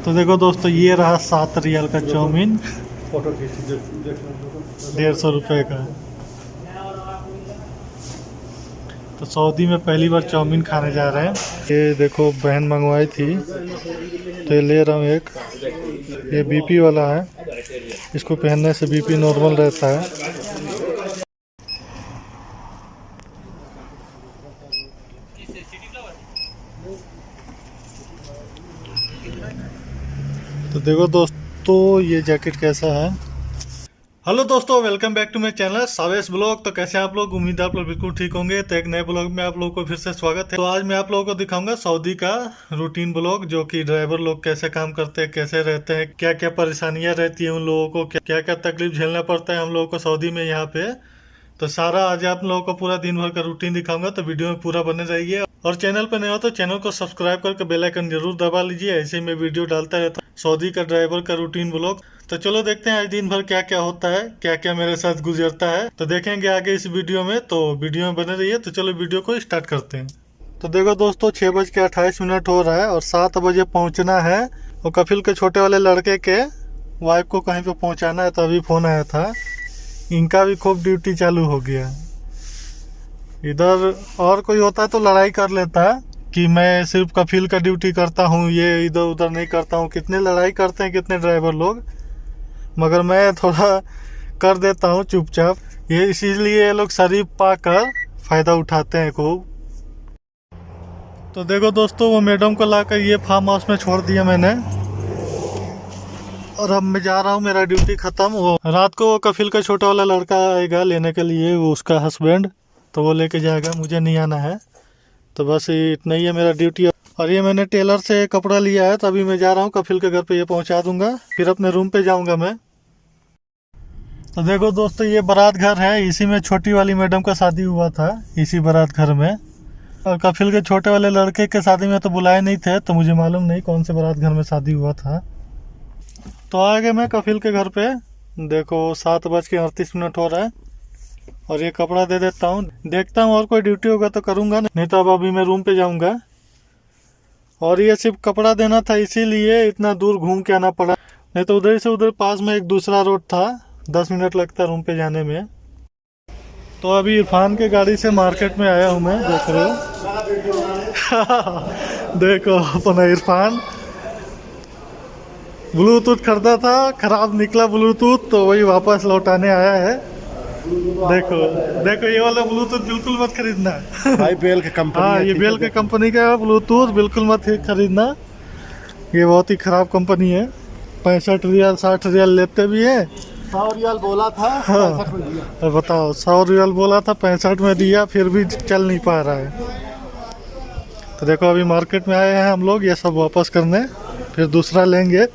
तो देखो दोस्तों, ये रहा 7 रियल का चाउमीन, फोटो खींच 150 रुपये का। तो सऊदी में पहली बार चाउमीन खाने जा रहे हैं। ये देखो बहन मंगवाई थी तो ये ले रहा हूँ एक। ये बीपी वाला है, इसको पहनने से बीपी नॉर्मल रहता है। तो देखो दोस्तों, ये जैकेट कैसा है। हेलो दोस्तों, welcome back to my channel Savesh blog. तो कैसे आप लोग, उम्मीद है आप लोग बिल्कुल ठीक होंगे। तो एक नए ब्लॉग में आप लोगों को फिर से स्वागत है। तो आज मैं आप लोगों को दिखाऊंगा सऊदी का रूटीन ब्लॉग, जो कि ड्राइवर लोग कैसे काम करते हैं, कैसे रहते हैं, क्या क्या परेशानियां रहती है उन लोगों को, क्या क्या तकलीफ झेलना पड़ता है हम लोगों को सऊदी में यहाँ पे। तो सारा आज आप लोगों को पूरा दिन भर का रूटीन दिखाऊंगा, तो वीडियो में पूरा बने रहिए। और चैनल पर नए हो तो चैनल को सब्सक्राइब करके बेल आइकन जरूर दबा लीजिए, ऐसे ही मैं वीडियो डालता रहता हूँ सऊदी का ड्राइवर का रूटीन ब्लॉग। तो चलो देखते हैं आज दिन भर क्या क्या होता है, क्या क्या मेरे साथ गुजरता है, तो देखेंगे आगे इस वीडियो में। तो वीडियो में बने रहिए। तो चलो वीडियो को स्टार्ट करते हैं। तो देखो दोस्तों, 6:28 हो रहा है और 7 बजे पहुंचना है। और कफिल के छोटे वाले लड़के के वाइफ को कहीं पे पहुंचाना है, तो अभी फोन आया था। इनका भी खूब ड्यूटी चालू हो गया। इधर और कोई होता तो लड़ाई कर लेता कि मैं सिर्फ कफिल का ड्यूटी करता हूँ, ये इधर उधर नहीं करता हूँ। कितने लड़ाई करते हैं कितने ड्राइवर लोग, मगर मैं थोड़ा कर देता हूँ चुपचाप। ये इसीलिए ये लोग शरीफ पाकर फायदा उठाते हैं खूब। तो देखो दोस्तों, वो मैडम को लाकर ये फार्म हाउस में छोड़ दिया मैंने, और अब मैं जा रहा हूँ, मेरा ड्यूटी खत्म। वो रात को कफिल का छोटा वाला लड़का आएगा लेने के लिए, वो उसका हस्बैंड, तो वो लेके जाएगा, मुझे नहीं आना है। तो बस इतना ही है मेरा ड्यूटी। और ये मैंने टेलर से कपड़ा लिया है, तो अभी मैं जा रहा हूँ कफिल के घर पे, ये पहुँचा दूंगा, फिर अपने रूम पे जाऊँगा मैं। तो देखो दोस्तों, ये बारात घर है, इसी में छोटी वाली मैडम का शादी हुआ था, इसी बारात घर में। और कफिल के छोटे वाले लड़के के शादी में तो बुलाए नहीं थे, तो मुझे मालूम नहीं कौन से बारात घर में शादी हुआ था। तो आ गए मैं कफिल के घर पे। देखो 7:38 हो रहा है, और ये कपड़ा दे देता हूँ, देखता हूँ और कोई ड्यूटी होगा तो करूँगा, नहीं तो अब अभी मैं रूम पे जाऊँगा। और ये सिर्फ कपड़ा देना था, इसीलिए इतना दूर घूम के आना पड़ा, नहीं तो उधर से उधर पास में एक दूसरा रोड था, 10 मिनट लगता रूम पे जाने में। तो अभी इरफान के गाड़ी से मार्केट में आया हूँ मैं, देख रहे हो। देखो अपना इरफान ब्लूटूथ खरीदा था, खराब निकला ब्लूटूथ, तो वही वापस लौटाने आया है। देखो देखो, ये वाला ब्लूटूथ बिल्कुल मत खरीदना भाई, बेल के कंपनी। हाँ, ये बेल के कंपनी का ब्लूटूथ बिल्कुल मत खरीदना, ये बहुत ही खराब कंपनी है। 65 रियाल 60 रियाल लेते भी है। 100 रियाल बोला था, हाँ, 65 में दिया। बताओ, 100 रियाल बोला था, 65 में दिया, फिर भी चल नहीं पा रहा है। तो देखो अभी मार्केट में आए हैं हम लोग ये सब वापस करने, फिर दूसरा लेंगे।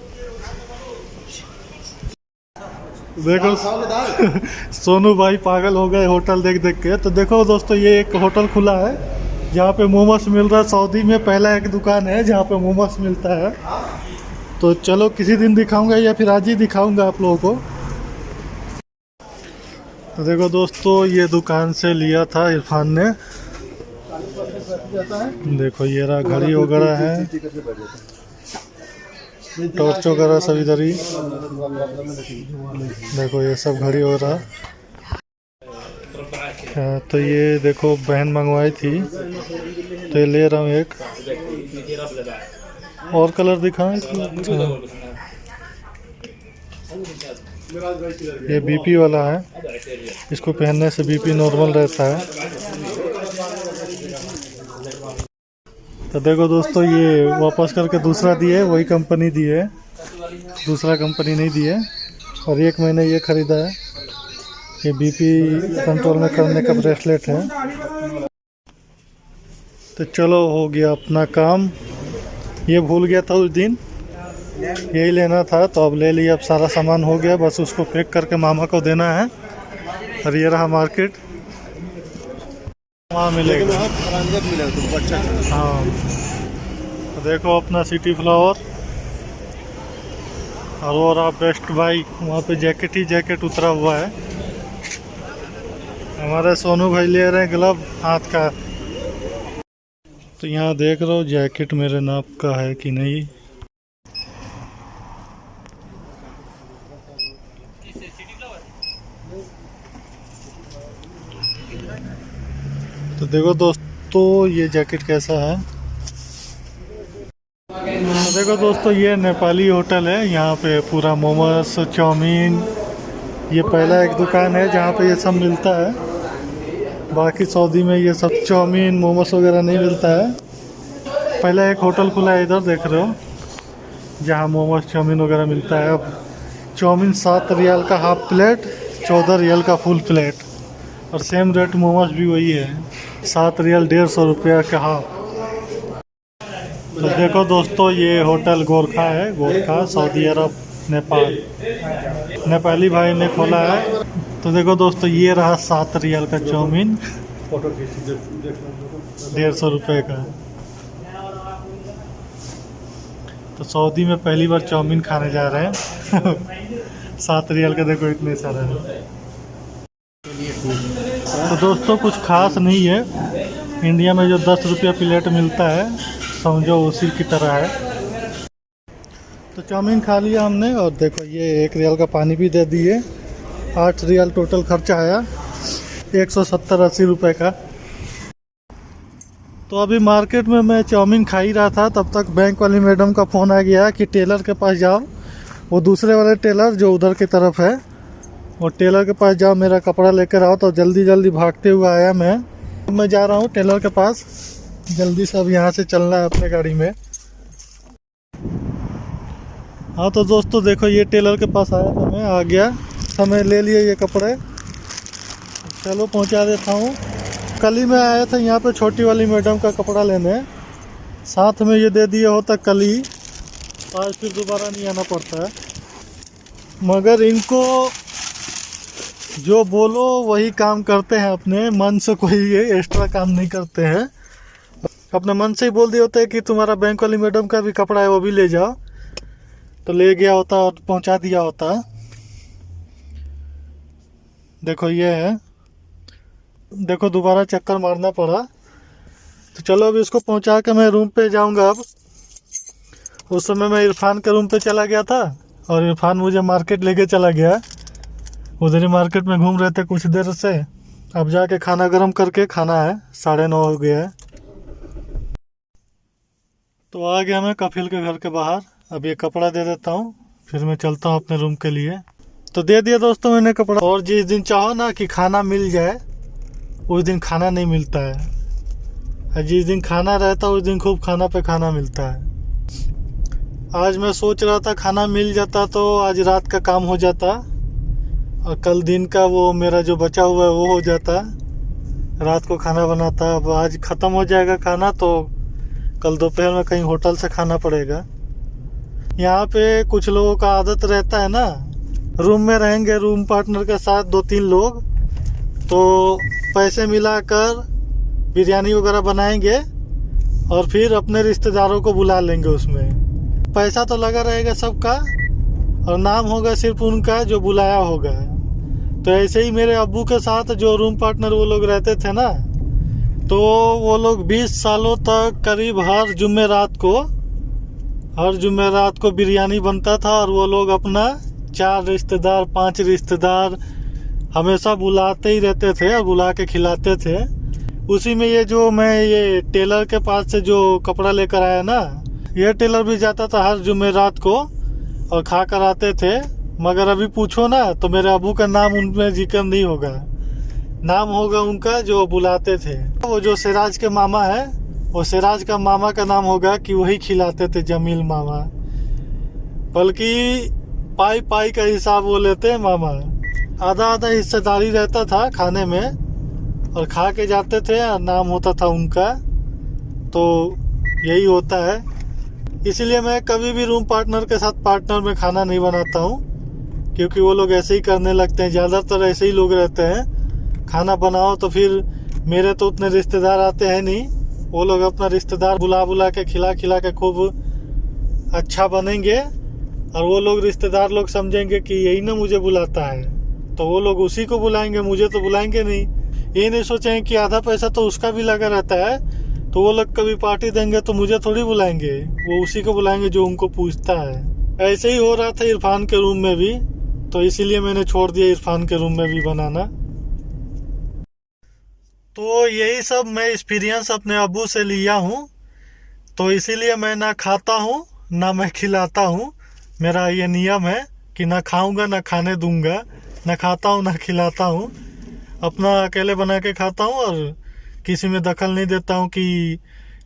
देखो सोनू भाई पागल हो गए होटल देख देख के। तो देखो दोस्तों, ये एक होटल खुला है जहाँ पे मोमोस मिल रहा है। सऊदी में पहला एक दुकान है जहाँ पे मोमोस मिलता है। तो चलो किसी दिन दिखाऊंगा, या फिर आज ही दिखाऊंगा आप लोगों को। तो देखो दोस्तों, ये दुकान से लिया था इरफान ने। देखो ये रहा, घड़ी वगैरह है, टॉर्च वगैरह सब इधर ही। देखो ये सब घड़ी वगैरह। तो ये देखो बहन मंगवाई थी तो ये ले रहा हूँ एक। और कलर दिखाएं। ये बीपी वाला है, इसको पहनने से बीपी नॉर्मल रहता है। तो देखो दोस्तों, ये वापस करके दूसरा दिए, वही कंपनी दी है, दूसरा कंपनी नहीं दी है। और एक मैंने ये खरीदा है, ये बीपी कंट्रोल में करने का ब्रेसलेट है। तो चलो हो गया अपना काम। ये भूल गया था उस दिन, यही लेना था, तो अब ले लिया। अब सारा सामान हो गया, बस उसको पैक करके मामा को देना है। और ये रहा मार्केट, वहाँ मिलेगा। हाँ, तो देखो अपना सिटी फ्लावर, और वो रहा बेस्ट बाई, वहाँ पे जैकेट ही जैकेट उतरा हुआ है। हमारे सोनू भाई ले रहे हैं ग्लव हाथ का। तो यहाँ देख रहे हो जैकेट मेरे नाप का है कि नहीं। देखो दोस्तों ये जैकेट कैसा है। तो देखो दोस्तों ये नेपाली होटल है, यहाँ पे पूरा मोमोस चाउमीन, ये पहला एक दुकान है जहाँ पे ये सब मिलता है। बाकी सऊदी में ये सब चाउमीन मोमोस वगैरह नहीं मिलता है। पहला एक होटल खुला है इधर देख रहे हो, जहाँ मोमोस चाउमीन वगैरह मिलता है। अब चाउमीन 7 रियाल का हाफ प्लेट, 14 रियाल का फुल प्लेट, और सेम रेट मोमोस भी वही है, 7 रियाल 150 रुपया का हाफ। तो देखो दोस्तों ये होटल गोरखा है, गोरखा सऊदी अरब नेपाल, नेपाली भाई ने खोला है। तो देखो दोस्तों ये रहा 7 रियाल का चाउमीन, फोटो खींच 150 रुपये का। तो सऊदी में पहली बार चाउमीन खाने जा रहे हैं 7 रियाल का देखो इतने सारे है। तो दोस्तों कुछ खास नहीं है, इंडिया में जो 10 रुपया प्लेट मिलता है समझो उसी की तरह है। तो चाउमीन खा लिया हमने, और देखो ये 1 रियाल का पानी भी दे दिए। 8 रियाल टोटल खर्चा आया, 170-80 रुपये का। तो अभी मार्केट में मैं चाउमीन खा ही रहा था, तब तक बैंक वाली मैडम का फ़ोन आ गया कि टेलर के पास जाओ, वो दूसरे वाले टेलर जो उधर की तरफ है, वो टेलर के पास जाओ, मेरा कपड़ा लेकर आओ। तो जल्दी जल्दी भागते हुए आया मैं जा रहा हूँ टेलर के पास, जल्दी से अब यहाँ से चलना है अपने गाड़ी में। हाँ तो दोस्तों देखो ये टेलर के पास आया तो मैं आ गया, समय ले लिए ये कपड़े, चलो पहुँचा देता हूँ। कल ही मैं आया था यहाँ पे छोटी वाली मैडम का कपड़ा लेने, साथ में ये दे दिया होता कल ही, आज फिर दोबारा नहीं आना पड़ता है। मगर इनको जो बोलो वही काम करते हैं, अपने मन से कोई ये एक्स्ट्रा काम नहीं करते हैं। अपने मन से ही बोल दिए होते हैं कि तुम्हारा बैंक वाली मैडम का भी कपड़ा है वो भी ले जाओ, तो ले गया होता और पहुंचा दिया होता। देखो ये है, देखो दोबारा चक्कर मारना पड़ा। तो चलो अब इसको पहुंचा के मैं रूम पे जाऊंगा। अब उस समय मैं इरफान के रूम पे चला गया था, और इरफान मुझे मार्केट लेके चला गया, उधर ही मार्केट में घूम रहे थे कुछ देर से। अब जाके खाना गर्म करके खाना है, 9:30 हो गया है। तो आ गया मैं कफिल के घर के बाहर, अब ये कपड़ा दे देता हूँ, फिर मैं चलता हूँ अपने रूम के लिए। तो दे दिया दोस्तों मैंने कपड़ा। और जिस दिन चाहो ना कि खाना मिल जाए, उस दिन खाना नहीं मिलता है, और जिस दिन खाना रहता है उस दिन खूब खाना पे खाना मिलता है। आज मैं सोच रहा था खाना मिल जाता तो आज रात का काम हो जाता, और कल दिन का वो मेरा जो बचा हुआ है वो हो जाता, रात को खाना बनाता। अब आज ख़त्म हो जाएगा खाना, तो कल दोपहर में कहीं होटल से खाना पड़ेगा। यहाँ पे कुछ लोगों का आदत रहता है ना, रूम में रहेंगे रूम पार्टनर के साथ 2-3 लोग, तो पैसे मिलाकर बिरयानी वगैरह बनाएंगे और फिर अपने रिश्तेदारों को बुला लेंगे। उसमें पैसा तो लगा रहेगा सबका, और नाम होगा सिर्फ उनका जो बुलाया होगा। तो ऐसे ही मेरे अब्बू के साथ जो रूम पार्टनर वो लोग रहते थे ना, तो वो लोग 20 सालों तक करीब हर जुम्मेरात को बिरयानी बनता था, और वो लोग अपना 4 रिश्तेदार 5 रिश्तेदार हमेशा बुलाते ही रहते थे और बुला के खिलाते थे। उसी में ये जो मैं ये टेलर के पास से जो कपड़ा लेकर आया ना, ये टेलर भी जाता था हर जुमेरात को और खा कर आते थे। मगर अभी पूछो ना तो मेरे अबू का नाम उनमें जिक्र नहीं होगा, नाम होगा उनका जो बुलाते थे। वो जो सिराज के मामा है, वो सिराज का मामा का नाम होगा कि वही खिलाते थे, जमील मामा। बल्कि पाई पाई का हिसाब वो लेते हैं मामा, आधा आधा हिस्सेदारी रहता था खाने में, और खा के जाते थे और नाम होता था उनका। तो यही होता है, इसीलिए मैं कभी भी रूम पार्टनर के साथ पार्टनर में खाना नहीं बनाता हूँ, क्योंकि वो लोग ऐसे ही करने लगते हैं। ज़्यादातर ऐसे ही लोग रहते हैं, खाना बनाओ तो फिर मेरे तो उतने रिश्तेदार आते हैं नहीं, वो लोग अपना रिश्तेदार बुला बुला के खिला खिला के खूब अच्छा बनेंगे, और वो लोग रिश्तेदार लोग समझेंगे कि यही ना मुझे बुलाता है, तो वो लोग उसी को बुलाएंगे, मुझे तो बुलाएंगे नहीं। ये नहीं सोचेंगे कि आधा पैसा तो उसका भी लगा रहता है, तो वो लोग कभी पार्टी देंगे तो मुझे थोड़ी बुलाएंगे, वो उसी को बुलाएंगे जो उनको पूछता है। ऐसे ही हो रहा था इरफान के रूम में भी, तो इसीलिए मैंने छोड़ दिया इरफान के रूम में भी बनाना। तो यही सब मैं एक्सपीरियंस अपने अब्बू से लिया हूँ, तो इसीलिए मैं ना खाता हूँ ना मैं खिलाता हूँ। मेरा ये नियम है कि ना खाऊंगा ना खाने दूंगा, ना खाता हूँ ना खिलाता हूँ। अपना अकेले बना के खाता हूँ और किसी में दखल नहीं देता हूँ। कि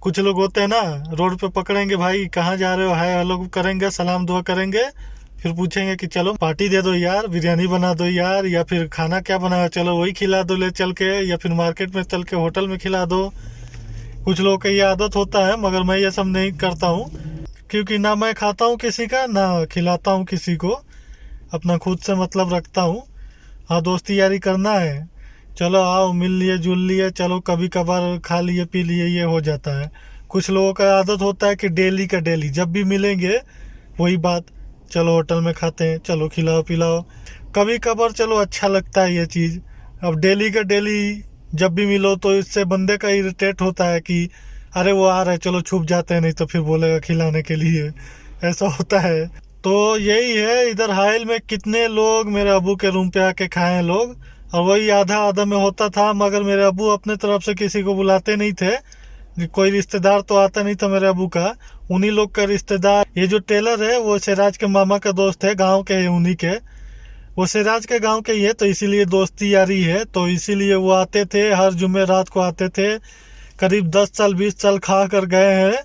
कुछ लोग होते हैं ना, रोड पे पकड़ेंगे, भाई कहाँ जा रहे हो, हाय हेलो करेंगे, सलाम दुआ करेंगे, फिर पूछेंगे कि चलो पार्टी दे दो यार, बिरयानी बना दो यार, या फिर खाना क्या बनाया, चलो वही खिला दो ले चल के, या फिर मार्केट में चल के होटल में खिला दो। कुछ लोगों का ये आदत होता है, मगर मैं ये सब नहीं करता हूँ, क्योंकि ना मैं खाता हूँ किसी का ना खिलाता हूँ किसी को। अपना खुद से मतलब रखता हूँ। हाँ, दोस्ती यारी करना है, चलो आओ मिल लिए जुल लिए, चलो कभी कभार खा लिए पी लिए, ये हो जाता है। कुछ लोगों का आदत होता है कि डेली का डेली जब भी मिलेंगे वही बात, चलो होटल में खाते हैं, चलो खिलाओ पिलाओ। कभी कभार चलो अच्छा लगता है ये चीज़। अब डेली का डेली जब भी मिलो तो इससे बंदे का इरिटेट होता है कि अरे वो आ रहा है, चलो छुप जाते हैं, नहीं तो फिर बोलेगा खिलाने के लिए, ऐसा होता है। तो यही है, इधर हाइल में कितने लोग मेरे अबू के रूम पे आके खाए हैं लोग, और वही आधा आधा में होता था। मगर मेरे अबू अपने तरफ से किसी को बुलाते नहीं थे, कोई रिश्तेदार तो आता नहीं था मेरे अबू का। उन्हीं लोग का रिश्तेदार, ये जो टेलर है वो सिराज के मामा का दोस्त है, गांव के है उन्हीं के, वो सिराज के गांव के ही है, तो इसीलिए दोस्ती यारी है। तो इसीलिए वो आते थे, हर जुम्मे रात को आते थे। करीब 10 साल 20 साल खा कर गए हैं।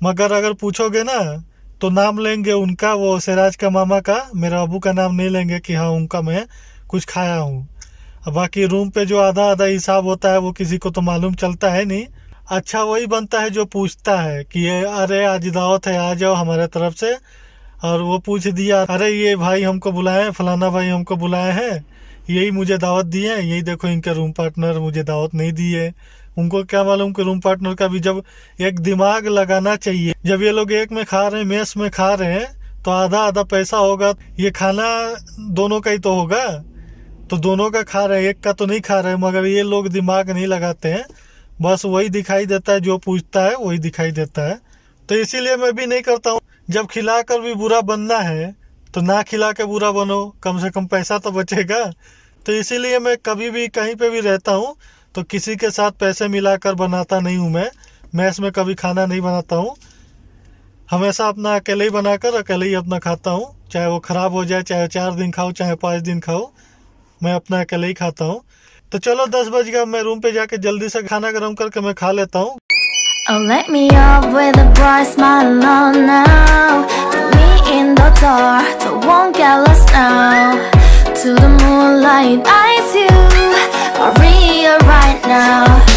मगर अगर पूछोगे ना तो नाम लेंगे उनका, वो सिराज का मामा का, मेरा अबू का नाम नहीं लेंगे कि हाँ उनका मैं कुछ खाया हूँ। बाकी रूम पे जो आधा आधा हिसाब होता है वो किसी को तो मालूम चलता है नहीं। अच्छा वही बनता है जो पूछता है कि ये अरे आज दावत है, आ जाओ हमारे तरफ से। और वो पूछ दिया, अरे ये भाई हमको बुलाए हैं, फलाना भाई हमको बुलाए हैं, यही मुझे दावत दिए हैं, यही देखो इनके रूम पार्टनर मुझे दावत नहीं दिए। उनको क्या मालूम कि रूम पार्टनर का भी जब एक दिमाग लगाना चाहिए। जब ये लोग एक में खा रहे हैं, मेस में खा रहे हैं, तो आधा आधा पैसा होगा, ये खाना दोनों का ही तो होगा, तो दोनों का खा रहे हैं, एक का तो नहीं खा रहे हैं। मगर ये लोग दिमाग नहीं लगाते हैं, बस वही दिखाई देता है, जो पूछता है वही दिखाई देता है। तो इसीलिए मैं भी नहीं करता हूँ। जब खिलाकर भी बुरा बनना है तो ना खिला के बुरा बनो, कम से कम पैसा तो बचेगा। तो इसीलिए मैं कभी भी कहीं पे भी रहता हूँ तो किसी के साथ पैसे मिलाकर बनाता नहीं हूँ। मैं मैस में कभी खाना नहीं बनाता हूँ, हमेशा अपना अकेले ही बनाकर अकेले ही अपना खाता हूँ। चाहे वो ख़राब हो जाए, चाहे 4 दिन खाओ चाहे 5 दिन खाओ, मैं अपना अकेले ही खाता हूँ। तो चलो 10 बज गया, मैं रूम पे जाके जल्दी से खाना गर्म करके मैं खा लेता हूँ। Oh, let me up with a bright smile on now. Put me in the dark, so won't get lost now. To the moonlight, eyes you, Maria right now.